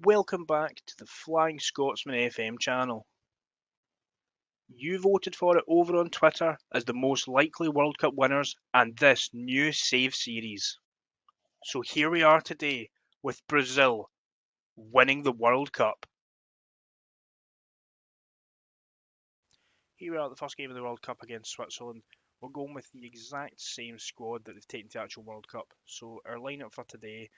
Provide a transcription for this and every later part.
Welcome back to the Flying Scotsman FM channel. You voted for it over on Twitter as the most likely World Cup winners and this new save series. So here we are today with Brazil winning the World Cup. Here we are at the first game of the World Cup against Switzerland. We're going with the exact same squad that they've taken to the actual World Cup. So our lineup for today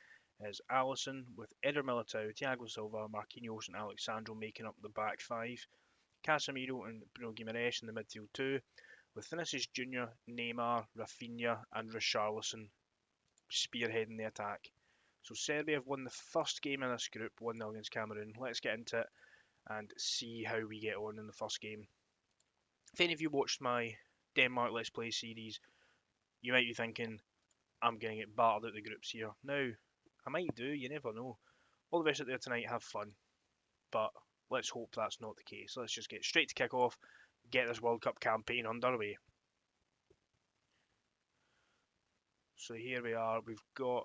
is Alisson with Eder Militao, Thiago Silva, Marquinhos and Alex Sandro making up the back five. Casemiro and Bruno Guimaraes in the midfield two, with Vinicius Junior, Neymar, Rafinha and Richarlison spearheading the attack. So Serbia have won the first game in this group, 1-0 against Cameroon. Let's get into it and see how we get on in the first game. If any of you watched my Denmark Let's Play series, you might be thinking, I'm going to get battered out the groups here. Now, I might do, you never know. All the best out there tonight, have fun. But let's hope that's not the case. Let's just get straight to kick off, get this World Cup campaign underway. So here we are, we've got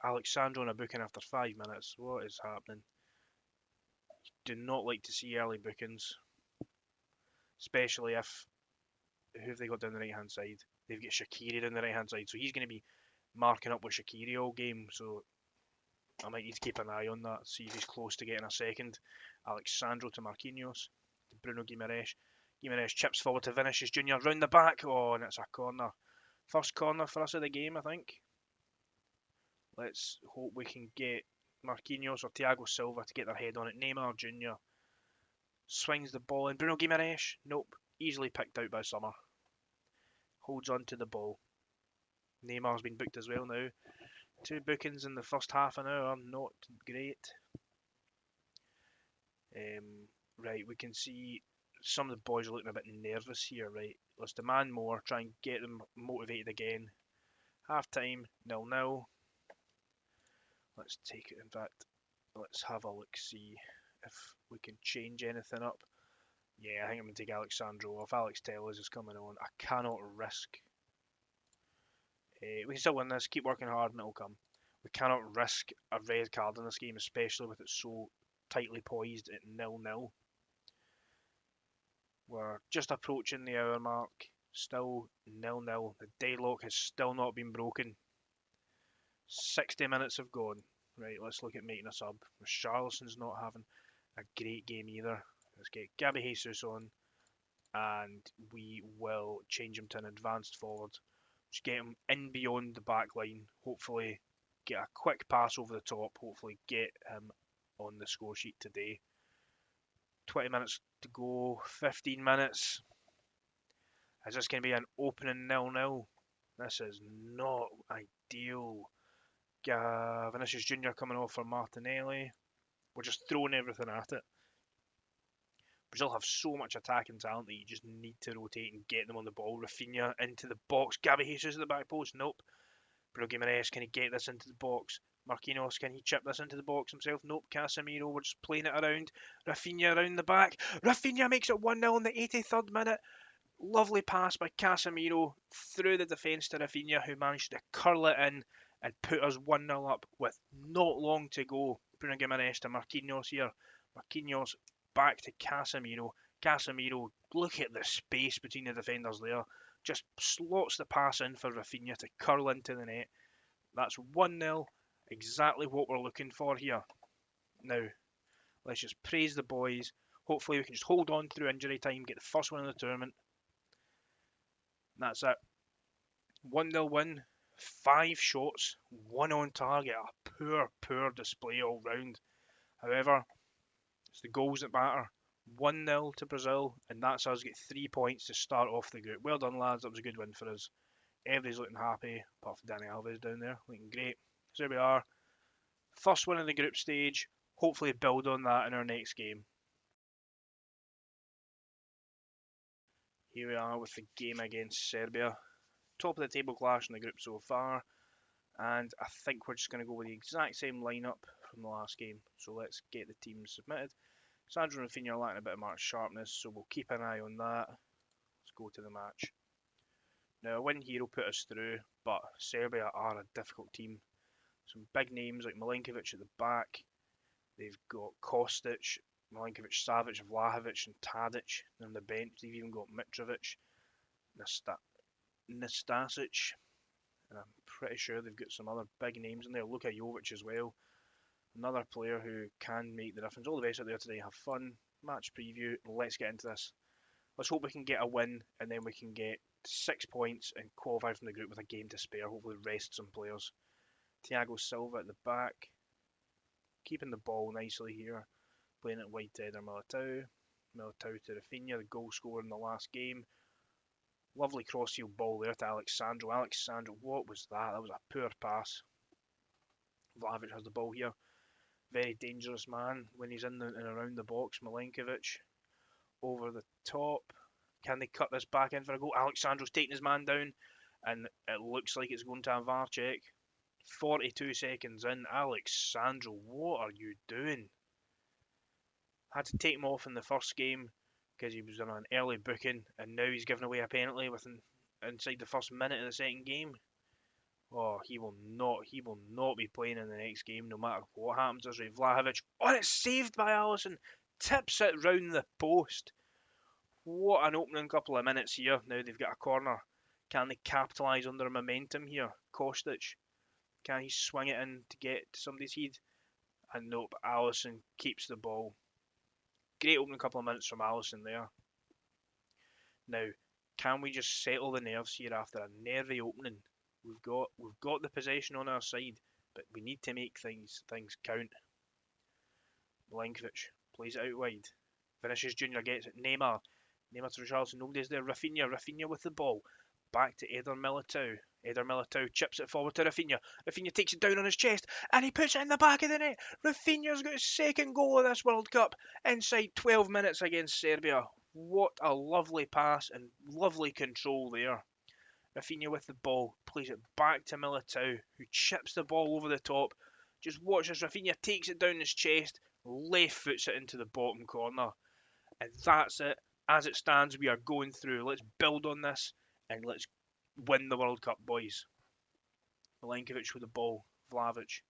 Alex Sandro in a booking after 5 minutes. What is happening? Do not like to see early bookings, especially if, who have they got down the right hand side? They've got Shaqiri down the right hand side, so he's going to be marking up with Shaqiri all game, so I might need to keep an eye on that, see if he's close to getting a second. Alex Sandro to Marquinhos, to Bruno Guimaraes. Guimaraes chips forward to Vinicius Junior, round the back. Oh, and it's a corner. First corner for us of the game, I think. Let's hope we can get Marquinhos or Thiago Silva to get their head on it. Neymar Junior swings the ball in. Bruno Guimaraes, nope, easily picked out by Summer. Holds on to the ball. Neymar's been booked as well now. 2 bookings in the first half an hour, not great. Right, we can see some of the boys are looking a bit nervous here, right? Let's demand more, try and get them motivated again. Half time, 0-0. Let's take it, in fact, let's have a look, see if we can change anything up. Yeah, I think I'm going to take Alex Sandro off. Alex Telles is coming on. I cannot risk. We can still win this, keep working hard and it'll come. We cannot risk a red card in this game, especially with it so tightly poised at 0-0. We're just approaching the hour mark, still 0-0. The deadlock has still not been broken. 60 minutes have gone. Right, let's look at making a sub. Richarlison's not having a great game either. Let's get Gabby Jesus on, and we will change him to an advanced forward. Just get him in beyond the back line. Hopefully get a quick pass over the top. Hopefully get him on the score sheet today. 20 minutes to go, 15 minutes. Is this going to be an opening 0-0? This is not ideal. Vinicius Junior coming off for Martinelli. We're just throwing everything at it. Brazil have so much attacking talent that you just need to rotate and get them on the ball. Rafinha into the box. Gabby Jesus at the back post. Nope. Bruno Guimaraes, can he get this into the box? Marquinhos, can he chip this into the box himself? Nope. Casemiro, we're just playing it around. Rafinha around the back. Rafinha makes it 1-0 in the 83rd minute. Lovely pass by Casemiro through the defence to Rafinha, who managed to curl it in and put us 1-0 up with not long to go. Bruno Guimaraes to Marquinhos here. Marquinhos back to Casemiro. Casemiro, look at the space between the defenders there. Just slots the pass in for Rafinha to curl into the net. That's 1-0, exactly what we're looking for here. Now, let's just praise the boys. Hopefully we can just hold on through injury time, get the first one in the tournament. That's it. 1-0 win, 5 shots, 1 on target. A poor display all round. However, it's the goals that matter. 1-0 to Brazil, and that's us get 3 points to start off the group. Well done, lads. That was a good win for us. Everybody's looking happy, apart from Dani Alves down there, looking great. So there we are. First win in the group stage. Hopefully build on that in our next game. Here we are with the game against Serbia. Top of the table clash in the group so far. And I think we're just going to go with the exact same lineup from the last game. So let's get the teams submitted. Sandro and Rafinha are lacking a bit of match sharpness, so we'll keep an eye on that. Let's go to the match. Now, a win here will put us through, but Serbia are a difficult team. Some big names like Milenkovic at the back. They've got Kostic, Milinkovic, Savic, Vlahovic, and Tadic on the bench. They've even got Mitrovic, Nastasic, and I'm pretty sure they've got some other big names in there. Luka Jovic as well. Another player who can make the difference. All the best out there today. Have fun. Match preview. Let's get into this. Let's hope we can get a win, and then we can get 6 points and qualify from the group with a game to spare. Hopefully rest some players. Thiago Silva at the back. Keeping the ball nicely here. Playing it wide to Eder Militao. Militao to Rafinha, the goal scorer in the last game. Lovely cross-field ball there to Alexandro. Alexandro, what was that? That was a poor pass. Vlahovic has the ball here. Very dangerous man when he's in and around the box. Milinkovic over the top. Can they cut this back in for a goal? Alexandro's taking his man down, and it looks like it's going to a VAR check. 42 seconds in. Alexandro, what are you doing? Had to take him off in the first game because he was on an early booking, and now he's given away a penalty inside the first minute of the second game. Oh, he will not be playing in the next game, no matter what happens. There's Vlahovic. Oh, and it's saved by Alisson. Tips it round the post. What an opening couple of minutes here. Now they've got a corner. Can they capitalise on their momentum here? Kostic. Can he swing it in to get to somebody's head? And nope, Alisson keeps the ball. Great opening couple of minutes from Alisson there. Now, can we just settle the nerves here after a nervy opening? We've got the possession on our side, but we need to make things count. Milinkovic plays it out wide. Vinicius Junior gets it. Neymar to Richarlison. Nobody's there. Rafinha with the ball. Back to Eder Militao. Eder Militao chips it forward to Rafinha. Rafinha takes it down on his chest and he puts it in the back of the net. Rafinha's got his second goal of this World Cup inside 12 minutes against Serbia. What a lovely pass and lovely control there. Rafinha with the ball, plays it back to Militao, who chips the ball over the top. Just watch as Rafinha takes it down his chest, left foots it into the bottom corner. And that's it. As it stands, we are going through. Let's build on this and let's win the World Cup, boys. Milinkovic with the ball. Vlahovic.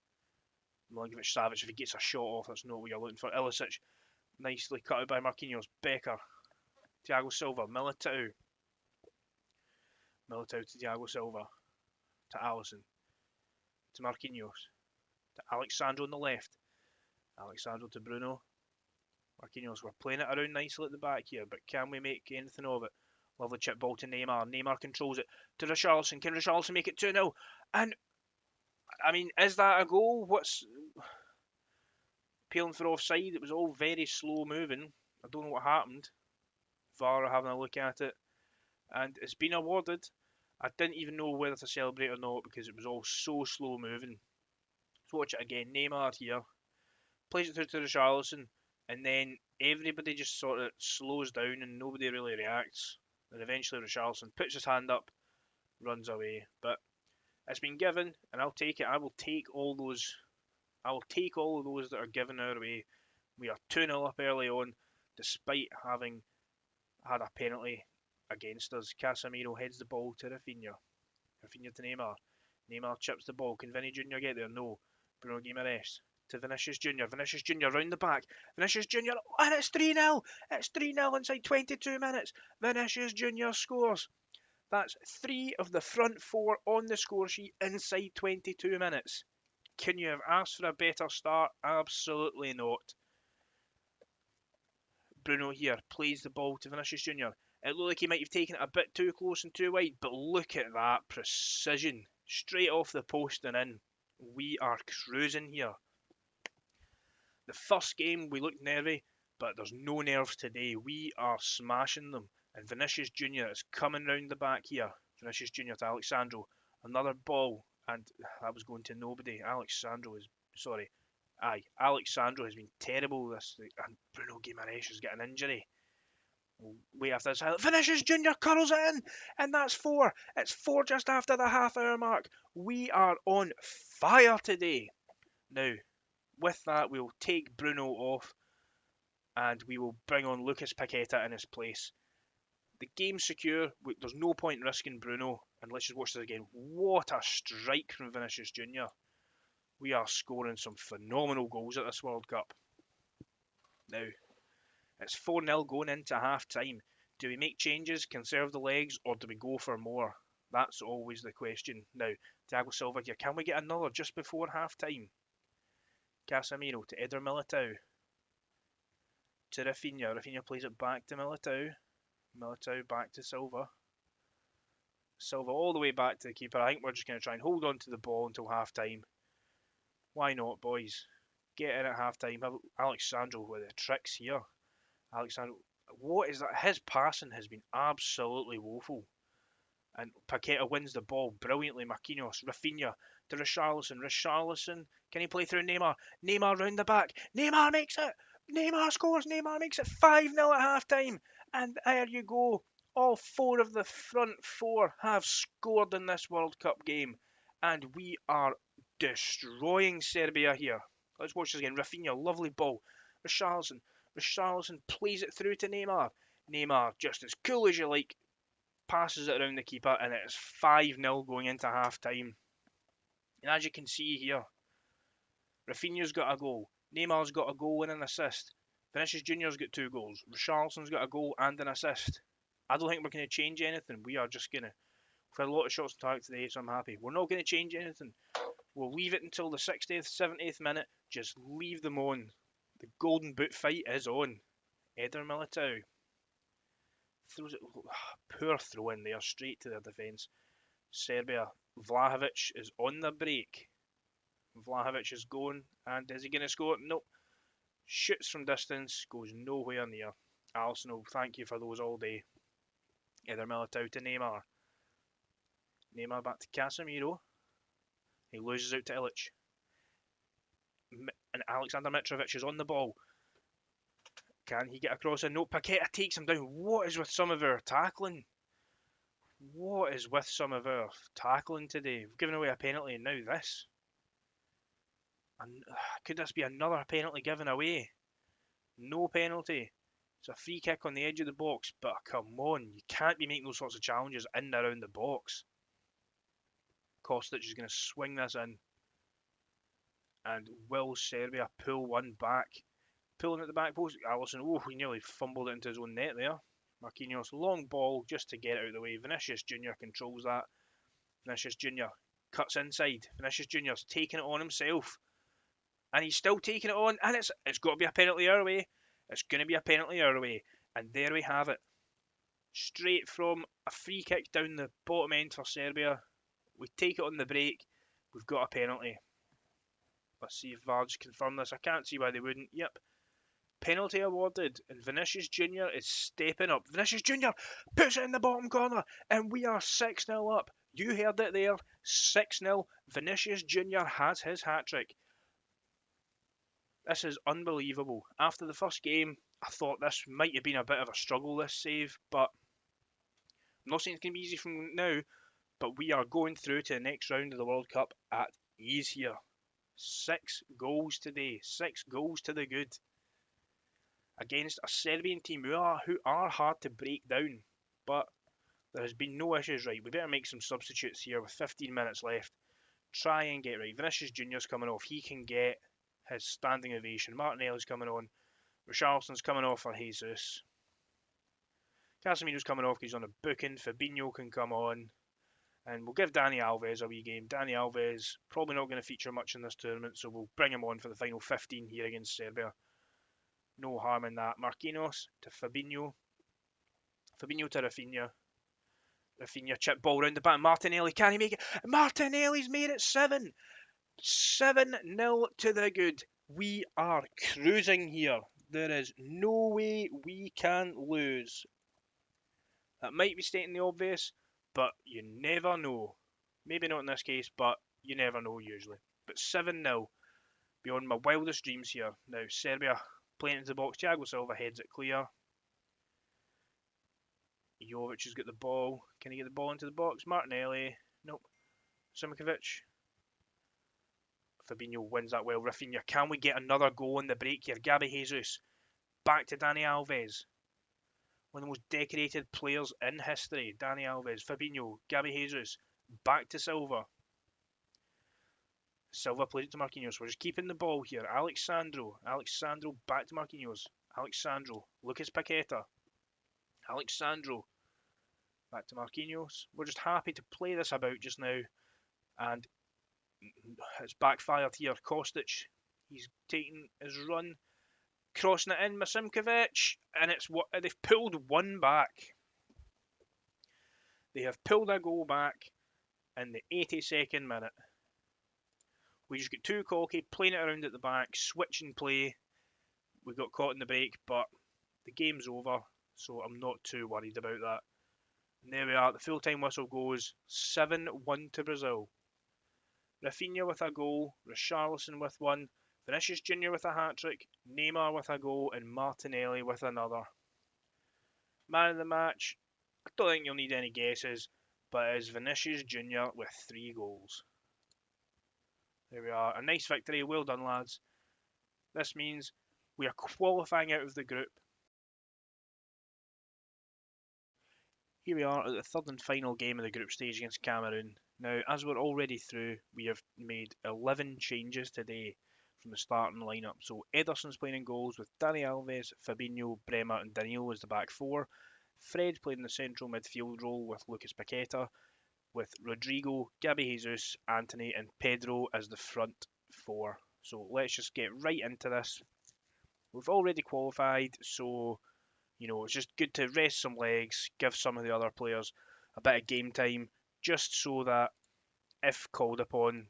Milinkovic, Savic, if he gets a shot off, that's not what you're looking for. Ilicic, nicely cut out by Marquinhos. Becker. Thiago Silva. Militao to Thiago Silva, to Alisson, to Marquinhos, to Alexandro on the left, Alexandro to Bruno, Marquinhos. We're playing it around nicely at the back here, but can we make anything of it? Lovely chip ball to Neymar. Neymar controls it to Richarlison. Can Richarlison make it 2-0? And, I mean, is that a goal? What's appealing for offside? It was all very slow moving. I don't know what happened. VAR are having a look at it. And it's been awarded. I didn't even know whether to celebrate or not because it was all so slow moving. Let's watch it again. Neymar here. Plays it through to Richarlison. And then everybody just sort of slows down and nobody really reacts. And eventually Richarlison puts his hand up, runs away. But it's been given and I'll take it. I will take all of those that are given our way. We are 2-0 up early on despite having had a penalty against us. Casemiro heads the ball to Rafinha. Rafinha to Neymar. Neymar chips the ball. Can Vinny Jr. get there? No. Bruno Guimaraes to Vinicius Jr. Vinicius Jr. round the back. Vinicius Jr. And it's 3-0. It's 3-0 inside 22 minutes. Vinicius Jr. scores. That's 3 of the front 4 on the score sheet inside 22 minutes. Can you have asked for a better start? Absolutely not. Bruno here plays the ball to Vinicius Jr. It looked like he might have taken it a bit too close and too wide, but look at that precision. Straight off the post and in. We are cruising here. The first game we looked nervy, but there's no nerves today. We are smashing them. And Vinicius Jr. is coming round the back here. Vinicius Jr. to Alexandro. Another ball, and that was going to nobody. Alexandro has been terrible this week, and Bruno Guimaraes is getting an injury. Wait after this. Vinicius Jr. curls it in, and that's 4. It's 4 just after the half-hour mark. We are on fire today. Now, with that, we'll take Bruno off, and we will bring on Lucas Paqueta in his place. The game's secure. There's no point in risking Bruno, and let's just watch this again. What a strike from Vinicius Jr. We are scoring some phenomenal goals at this World Cup. Now, it's 4-0 going into half-time. Do we make changes, conserve the legs, or do we go for more? That's always the question. Now, Thiago Silva here. Can we get another just before half-time? Casemiro to Eder Militao. To Rafinha. Rafinha plays it back to Militao. Militao back to Silva. Silva all the way back to the keeper. I think we're just going to try and hold on to the ball until half-time. Why not, boys? Get in at half-time. Alexandro with the tricks here. Alexandro, what is that? His passing has been absolutely woeful. And Paqueta wins the ball brilliantly. Marquinhos, Rafinha to Richarlison. Richarlison, can he play through Neymar? Neymar round the back. Neymar makes it. Neymar scores. Neymar makes it 5-0 at half-time. And there you go. All 4 of the front 4 have scored in this World Cup game. And we are destroying Serbia here. Let's watch this again. Rafinha, lovely ball. Richarlison. Richarlison plays it through to Neymar. Neymar, just as cool as you like, passes it around the keeper, and it's 5-0 going into half-time. And as you can see here, Rafinha's got a goal. Neymar's got a goal and an assist. Vinicius Junior's got 2 goals. Richarlison's got a goal and an assist. I don't think we're going to change anything. We are just going to... We've had a lot of shots on target today, so I'm happy. We're not going to change anything. We'll leave it until the 60th, 70th minute. Just leave them on. The golden boot fight is on. Eder Militao throws it. Poor throw in there, straight to their defence. Serbia. Vlahovic is on the break. Vlahovic is going, and is he going to score? Nope. Shoots from distance, goes nowhere near. Alisson will thank you for those all day. Eder Militao to Neymar. Neymar back to Casemiro. He loses out to Illich. And Alexander Mitrovic is on the ball. Can he get across? No, Paqueta takes him down. What is with some of our tackling? What is with some of our tackling today? We've given away a penalty and now this. And could this be another penalty given away? No penalty. It's a free kick on the edge of the box, but come on, you can't be making those sorts of challenges in and around the box. Kostic is going to swing this in. And will Serbia pull one back? Pulling at the back post. Alisson, oh, he nearly fumbled it into his own net there. Marquinhos, long ball just to get it out of the way. Vinicius Junior controls that. Vinicius Junior cuts inside. Vinicius Junior's taking it on himself. And he's still taking it on. And it's got to be a penalty our way. It's going to be a penalty our way. And there we have it. Straight from a free kick down the bottom end for Serbia. We take it on the break. We've got a penalty. Let's see if VAR just confirm this. I can't see why they wouldn't. Yep. Penalty awarded. And Vinicius Junior is stepping up. Vinicius Junior puts it in the bottom corner. And we are 6-0 up. You heard it there. 6-0. Vinicius Junior has his hat-trick. This is unbelievable. After the first game, I thought this might have been a bit of a struggle, this save. But I'm not saying it's going to be easy from now. But we are going through to the next round of the World Cup at ease here. 6 goals today. 6 goals to the good. Against a Serbian team who are hard to break down. But there has been no issues, right? We better make some substitutes here with 15 minutes left. Try and get right. Vinicius Junior's coming off. He can get his standing ovation. Martinelli's coming on. Richarlison's coming off for Jesus. Casemiro's coming off. He's on a booking. Fabinho can come on. And we'll give Dani Alves a wee game. Dani Alves probably not going to feature much in this tournament, so we'll bring him on for the final 15 here against Serbia. No harm in that. Marquinhos to Fabinho. Fabinho to Rafinha. Rafinha chip ball round the back. Martinelli, can he make it? Martinelli's made it 7. 7-0 to the good. We are cruising here. There is no way we can lose. That might be stating the obvious, but you never know. Maybe not in this case, but you never know usually. But 7-0. Beyond my wildest dreams here. Now, Serbia playing into the box. Thiago Silva heads it clear. Jovic has got the ball. Can he get the ball into the box? Martinelli. Nope. Simikovic. Fabinho wins that well. Rafinha. Can we get another goal in the break here? Gabi Jesus. Back to Dani Alves. One of the most decorated players in history. Dani Alves. Fabinho. Gabi Jesus. Back to Silva. Silva plays it to Marquinhos. We're just keeping the ball here. Alexandro back to Marquinhos. Alexandro, Lucas Paqueta. Alexandro back to Marquinhos. We're just happy to play this about just now, and it's backfired here. Kostic, he's taking his run, crossing it in. Masimkovic, and it's what they've pulled one back. They have pulled a goal back in the 82nd minute. We just got too cocky, playing it around at the back, switching play. We got caught in the break, but the game's over, so I'm not too worried about that. And there we are, the full-time whistle goes 7-1 to Brazil. Rafinha with a goal, Richarlison with one, Vinicius Jr. with a hat-trick, Neymar with a goal, and Martinelli with another. Man of the match, I don't think you'll need any guesses, but it is Vinicius Jr. with 3 goals. There we are, a nice victory, well done lads. This means we are qualifying out of the group. Here we are at the third and final game of the group stage against Cameroon. Now, as we're already through, we have made 11 changes today from the starting lineup. So Ederson's playing in goals with Dani Alves, Fabinho, Bremer and Danilo as the back four. Fred playing in the central midfield role with Lucas Paqueta, with Rodrigo, Gabby Jesus, Anthony and Pedro as the front four. So let's just get right into this. We've already qualified, so it's just good to rest some legs, give some of the other players a bit of game time, just so that if called upon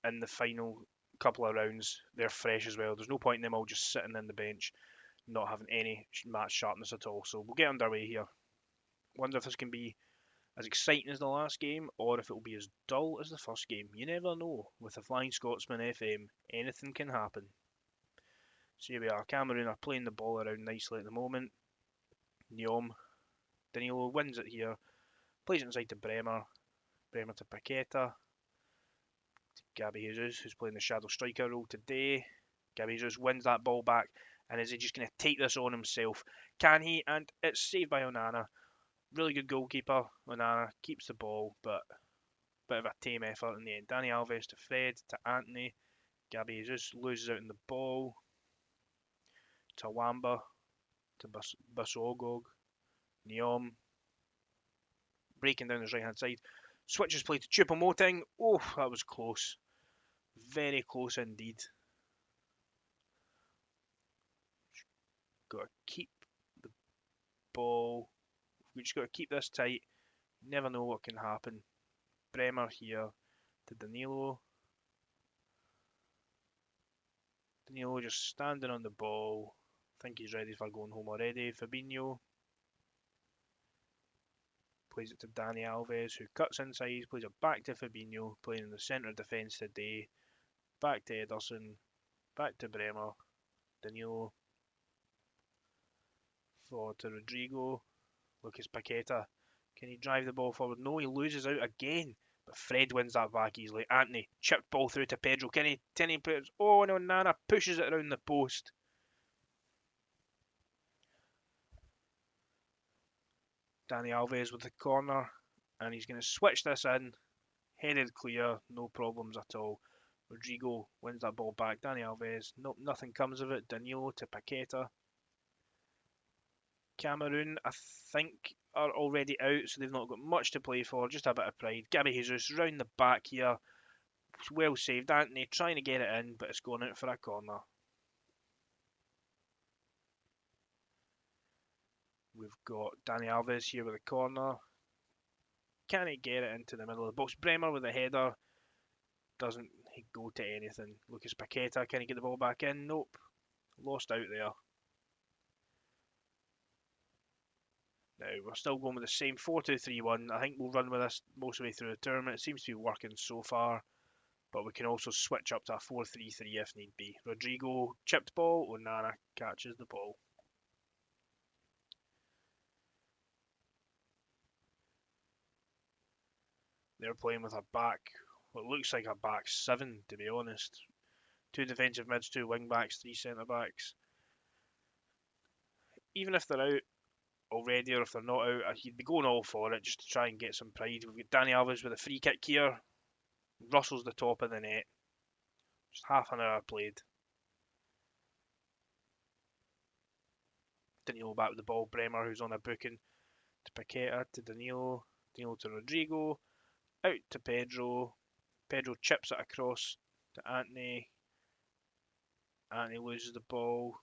in the final couple of rounds, they're fresh as well. There's no point in them all just sitting in the bench, not having any match sharpness at all. So we'll get underway here. Wonder if this can be as exciting as the last game, or if it will be as dull as the first game. You never know. With the Flying Scotsman FM, anything can happen. So here we are. Cameroon are playing the ball around nicely at the moment. Nyom, Danilo wins it here, plays it inside to Bremer to Paqueta, to Gabby Jesus, who's playing the shadow striker role today. Gabby Jesus wins that ball back, and is he just going to take this on himself? Can he? And it's saved by Onana. Really good goalkeeper. Onana keeps the ball, but a bit of a tame effort in the end. Dani Alves to Fred, to Anthony. Gabby Jesus loses out in the ball. To Wamba, to Basogog. Nyom breaking down his right hand side. Switches play to Choupo-Moting. Oh, that was close. Very close indeed. Got to keep the ball. We just got to keep this tight. Never know what can happen. Bremer here to Danilo. Danilo just standing on the ball. I think he's ready for going home already. Fabinho plays it to Dani Alves, who cuts inside, plays it back to Fabinho, playing in the centre of defence today. Back to Ederson, back to Bremer, Danilo, forward to Rodrigo, Lucas Paqueta. Can he drive the ball forward? No, he loses out again. But Fred wins that back easily. Anthony, chipped ball through to Pedro. Can he put it? Oh no, Nana pushes it around the post. Dani Alves with the corner, and he's going to switch this in. Headed clear, no problems at all. Rodrigo wins that ball back. Dani Alves, nope, nothing comes of it. Danilo to Paqueta. Cameroon, I think, are already out, so they've not got much to play for. Just a bit of pride. Gabby Jesus round the back here. Well saved. Anthony trying to get it in, but it's going out for a corner. We've got Dani Alves here with a corner. Can he get it into the middle of the box? Bremer with a header. Doesn't he go to anything. Lucas Paqueta, can he get the ball back in? Nope. Lost out there. Now, we're still going with the same 4-2-3-1. I think we'll run with this most of the way through the tournament. It seems to be working so far. But we can also switch up to a 4-3-3 if need be. Rodrigo, chipped ball. Onana catches the ball. They're playing with a back, what looks like a back seven, to be honest. 2 defensive mids, 2 wing backs, 3 centre backs. Even if they're out already, or if they're not out, he'd be going all for it just to try and get some pride. We've got Dani Alves with a free kick here. Russell's the top of the net. Just half an hour played. Danilo back with the ball. Bremer, who's on a booking, to Paqueta, to Danilo. Danilo to Rodrigo. Out to Pedro. Pedro chips it across to Anthony. Anthony loses the ball.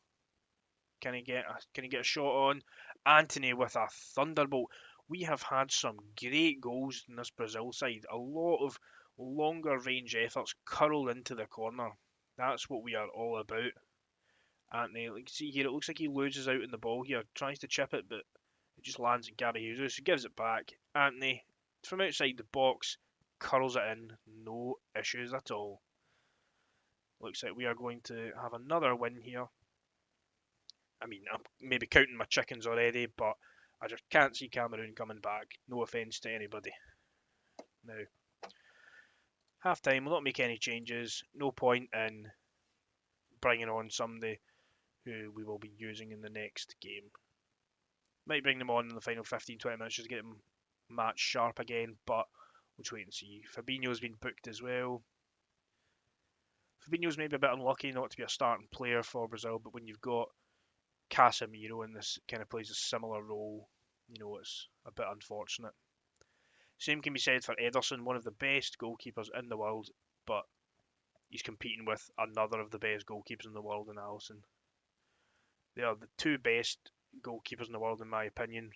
Can he get a shot on? Anthony with a thunderbolt. We have had some great goals in this Brazil side. A lot of longer range efforts curled into the corner. That's what we are all about. Anthony, like see here, it looks like he loses out in the ball here. Tries to chip it, but it just lands at Gary Jesus. He gives it back. Anthony, from outside the box, curls it in. No issues at all. Looks like we are going to have another win here. I mean, I'm maybe counting my chickens already, but I just can't see Cameroon coming back. No offence to anybody. Now, half time, we'll not make any changes. No point in bringing on somebody who we will be using in the next game. Might bring them on in the final 15-20 minutes just to get them match sharp again, but we'll just wait and see. Fabinho's been booked as well. Fabinho's maybe a bit unlucky not to be a starting player for Brazil, but when you've got Casemiro in this kind of plays a similar role, you know, it's a bit unfortunate. Same can be said for Ederson, one of the best goalkeepers in the world, but he's competing with another of the best goalkeepers in the world in Alisson. They are the two best goalkeepers in the world in my opinion.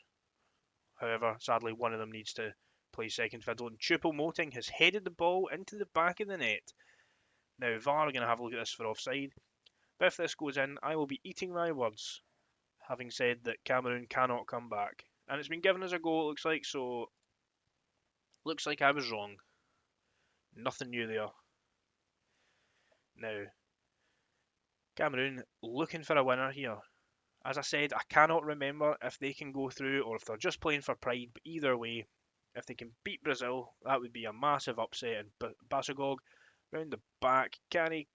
However, sadly, one of them needs to play second fiddle, and Choupo-Moting has headed the ball into the back of the net. Now, VAR are going to have a look at this for offside. But if this goes in, I will be eating my words, having said that Cameroon cannot come back. And it's been given as a goal, it looks like, so looks like I was wrong. Nothing new there. Now, Cameroon looking for a winner here. As I said, I cannot remember if they can go through or if they're just playing for pride, but either way, if they can beat Brazil, that would be a massive upset. And Basagog, round the back, can he?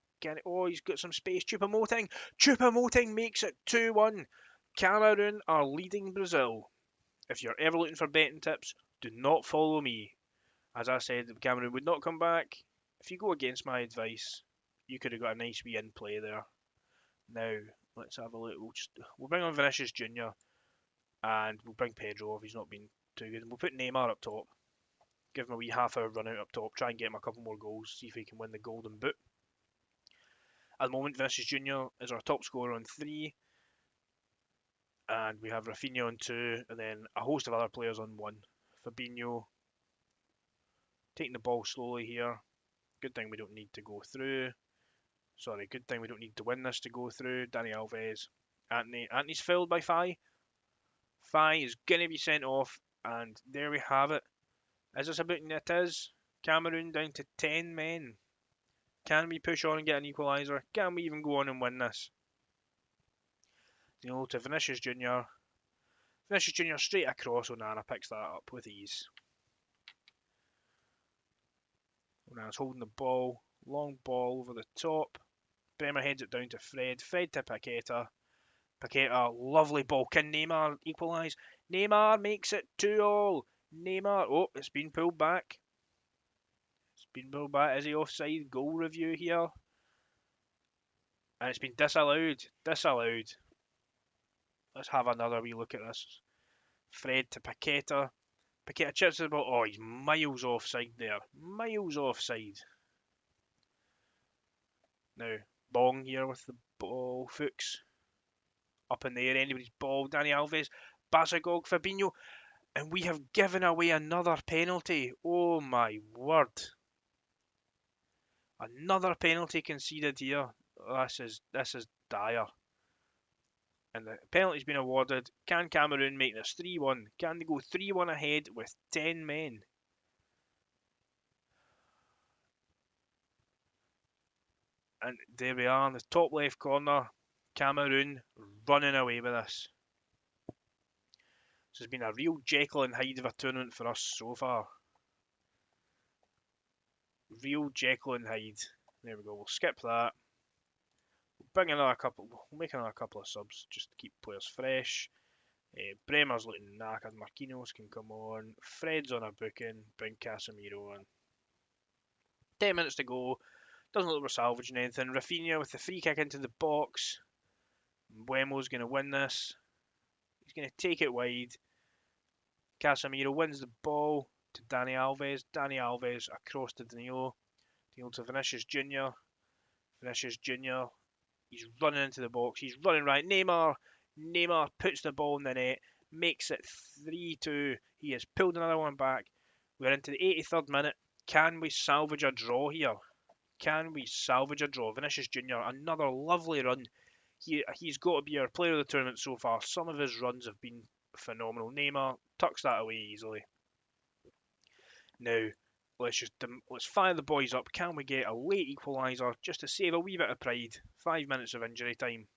Oh, he's got some space. Choupo-Moting makes it 2-1. Cameroon are leading Brazil. If you're ever looking for betting tips, do not follow me. As I said, Cameroon would not come back. If you go against my advice, you could have got a nice wee in play there. Now, let's have a look. We'll bring on Vinicius Jr. and we'll bring Pedro off. He's not been too good. And we'll put Neymar up top. Give him a wee half-hour run out up top. Try and get him a couple more goals. See if he can win the Golden Boot. At the moment, Vinicius Jr. is our top scorer on 3. And we have Rafinha on 2. And then a host of other players on 1. Fabinho taking the ball slowly here. Good thing we don't need to go through. Sorry, good thing we don't need to win this to go through. Dani Alves. Anthony's fouled by Fai. Fai is going to be sent off. And there we have it. Is this about it is? Cameroon down to 10 men. Can we push on and get an equaliser? Can we even go on and win this? Danilo to Vinicius Jr. Vinicius Jr. straight across. Onana picks that up with ease. Onana's holding the ball. Long ball over the top. Bremer heads it down to Fred. Fred to Paqueta. Paqueta, lovely ball. Can Neymar equalise? Neymar makes it 2-2. Neymar, oh, it's been pulled back. It's been pulled back. Is he offside? Goal review here. And it's been disallowed. Disallowed. Let's have another wee look at this. Fred to Paqueta. Paqueta chips the ball. Oh, he's miles offside there. Miles offside. Now, Bong here with the ball. Fuchs. Up in the air. Anybody's ball. Dani Alves. Basagog. Fabinho. And we have given away another penalty. Oh my word. Another penalty conceded here. This is dire. And the penalty's been awarded. Can Cameroon make this 3-1? Can they go 3-1 ahead with 10 men? And there we are in the top left corner. Cameroon running away with this. This has been a real Jekyll and Hyde of a tournament for us so far. Real Jekyll and Hyde. There we go. We'll skip that. We'll make another couple of subs just to keep players fresh. Bremer's looking knackered. Marquinhos can come on. Fred's on a booking. Bring Casemiro on. 10 minutes to go. Doesn't look like we're salvaging anything. Rafinha with the free kick into the box. Mbuemo's going to win this. He's going to take it wide. Casemiro wins the ball to Dani Alves. Dani Alves across to Danilo. Danilo to Vinicius Jr. Vinicius Jr. He's running into the box. He's running right. Neymar puts the ball in the net. Makes it 3-2. He has pulled another one back. We're into the 83rd minute. Can we salvage a draw here? Can we salvage a draw? Vinicius Jr. Another lovely run. He's got to be our player of the tournament so far. Some of his runs have been phenomenal. Neymar tucks that away easily. Now, let's fire the boys up. Can we get a late equaliser just to save a wee bit of pride? 5 minutes of injury time.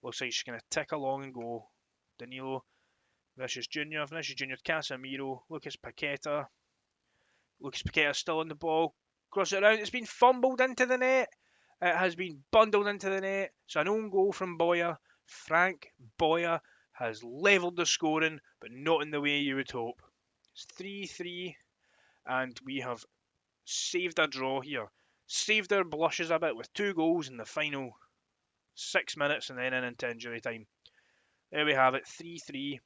Looks like she's going to tick along and go. Danilo, Vinicius Jr., Casemiro, Lucas Paqueta. Lucas Paqueta still on the ball. Cross it around. It's been fumbled into the net. It has been bundled into the net. It's an own goal from Boya. Frank Boya has levelled the scoring, but not in the way you would hope. It's 3-3, and we have saved a draw here. Saved our blushes a bit with 2 goals in the final 6 minutes and then into injury time. There we have it, 3-3.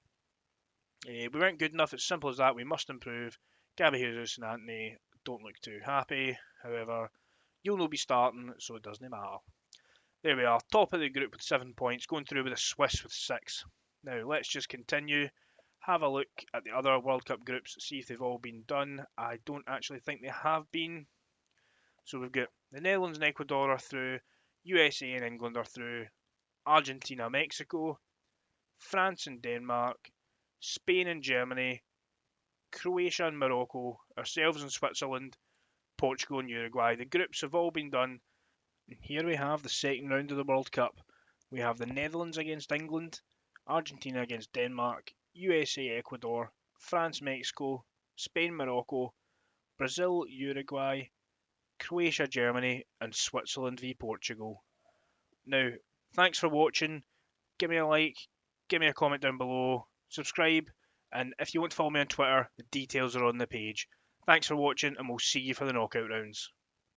We weren't good enough, it's simple as that. We must improve. Gabby Jesus and Anthony don't look too happy. However, you'll not be starting, so it doesn't matter. There we are, top of the group with 7 points, going through with the Swiss with 6. Now, let's just continue. Have a look at the other World Cup groups, see if they've all been done. I don't actually think they have been. So we've got the Netherlands and Ecuador are through, USA and England are through, Argentina, Mexico, France and Denmark, Spain and Germany, Croatia and Morocco, ourselves and Switzerland, Portugal and Uruguay. The groups have all been done. And here we have the second round of the World Cup. We have the Netherlands against England, Argentina against Denmark, USA, Ecuador, France, Mexico, Spain, Morocco, Brazil, Uruguay, Croatia, Germany, and Switzerland v Portugal. Now, thanks for watching. Give me a like, give me a comment down below, subscribe, and if you want to follow me on Twitter, the details are on the page. Thanks for watching, and we'll see you for the knockout rounds.